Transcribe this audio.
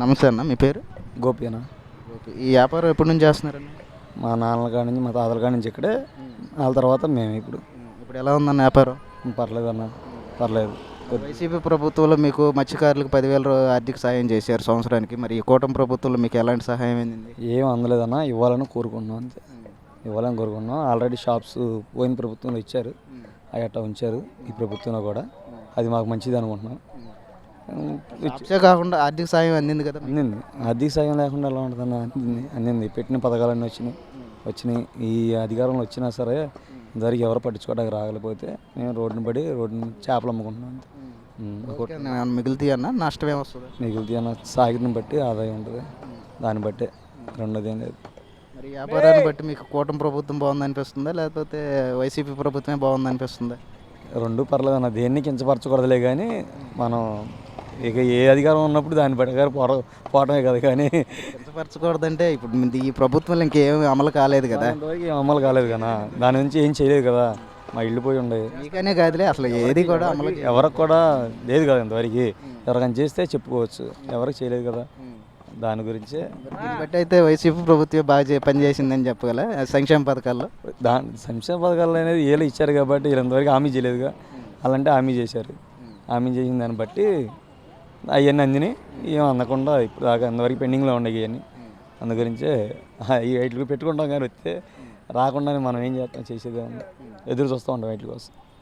నమస్తే అన్న, మీ పేరు? గోపి అన్న. ఓకే. ఈ వ్యాపారం ఎప్పటి నుంచి చేస్తున్నారన్న? మా నాన్నల కాడి నుంచి మా తాతల కాడి నుంచి ఇక్కడే, వాళ్ళ తర్వాత మేము ఇప్పుడు. ఇప్పుడు ఎలా ఉందన్న వ్యాపారం? పర్లేదు అన్న, పర్లేదు. వైసీపీ ప్రభుత్వంలో మీకు మత్స్యకారులకు 10,000 ఆర్థిక సాయం చేశారు సంవత్సరానికి. మరి ఈ కూటమి ప్రభుత్వంలో మీకు ఎలాంటి సహాయం అయింది? ఏం అందలేదన్న, ఇవ్వాలని కోరుకుంటున్నాం అంతే. ఇవ్వాలని కోరుకుంటున్నాం. ఆల్రెడీ షాప్స్ పోయిన ప్రభుత్వంలో ఇచ్చారు, అవి అట్టా ఉంచారు. ఈ ప్రభుత్వంలో కూడా అది మాకు మంచిది అనుకుంటున్నాం. ఇచ్చే కాకుండా ఆర్థిక సాయం అందింది కదా? అందింది. ఆర్థిక సాయం లేకుండా ఎలా ఉంటుందన్న? అందింది. పెట్టిన పథకాలన్నీ వచ్చినాయి. ఈ అధికారంలో వచ్చినా సరే ఇంతవరకు ఎవరు పట్టించుకోవడానికి రాగలిపోతే మేము రోడ్డుని చేపలు అమ్ముకుంటున్నాం. మిగులుతాయి అన్న, నష్టం ఏమొస్తుంది? మిగులుతాయి అన్న, సాగిని బట్టి ఆదాయం ఉంటుంది, దాన్ని బట్టే, రెండోది ఏం లేదు. మరి వ్యాపారాన్ని బట్టి మీకు కూటమి ప్రభుత్వం బాగుంది అనిపిస్తుందా, లేకపోతే వైసీపీ ప్రభుత్వమే బాగుంది అనిపిస్తుందా? రెండు పర్లేదు అన్న, దేన్ని కించపరచకూడదులే. కానీ మనం ఇక ఏ అధికారం ఉన్నప్పుడు దాన్ని బట్టి పోవటమే కదా. కానీ కించపరచకూడదంటే ఇప్పుడు ఈ ప్రభుత్వంలో ఇంకేమి అమలు కాలేదు కదా? అమలు కాలేదు కదా, దాని నుంచి ఏం చేయలేదు కదా. మా ఇల్లు పోయి ఉండేవి. మీకనే కాదులే, అసలు ఏది కూడా అమలు ఎవరికి కూడా లేదు కదా ఇంతవరకు. ఎవరికైనా చేస్తే చెప్పుకోవచ్చు, ఎవరికి చేయలేదు కదా. దాని గురించే దీన్ని బట్టి అయితే వైసీపీ ప్రభుత్వం బాగా పనిచేసిందని చెప్పగల సంక్షేమ పథకాల్లో. సంక్షేమ పథకాలు అనేది వీళ్ళు ఇచ్చారు కాబట్టి వీళ్ళంతవరకు హామీ చేయలేదుగా. అలాంటి హామీ చేశారు. హామీ చేసిన దాన్ని బట్టి అవన్నీ అందినాయి. ఏం అందకుండా ఇప్పుడు దాకా అంతవరకు పెండింగ్లో ఉన్నాయి ఇవన్నీ. అందు గురించే వీటికి పెట్టుకుంటాం. కానీ వస్తే రాకుండానే మనం ఏం చేస్తాం, చేసేదే ఉంది. ఎదురు చూస్తూ ఉంటాం వీటి కోసం.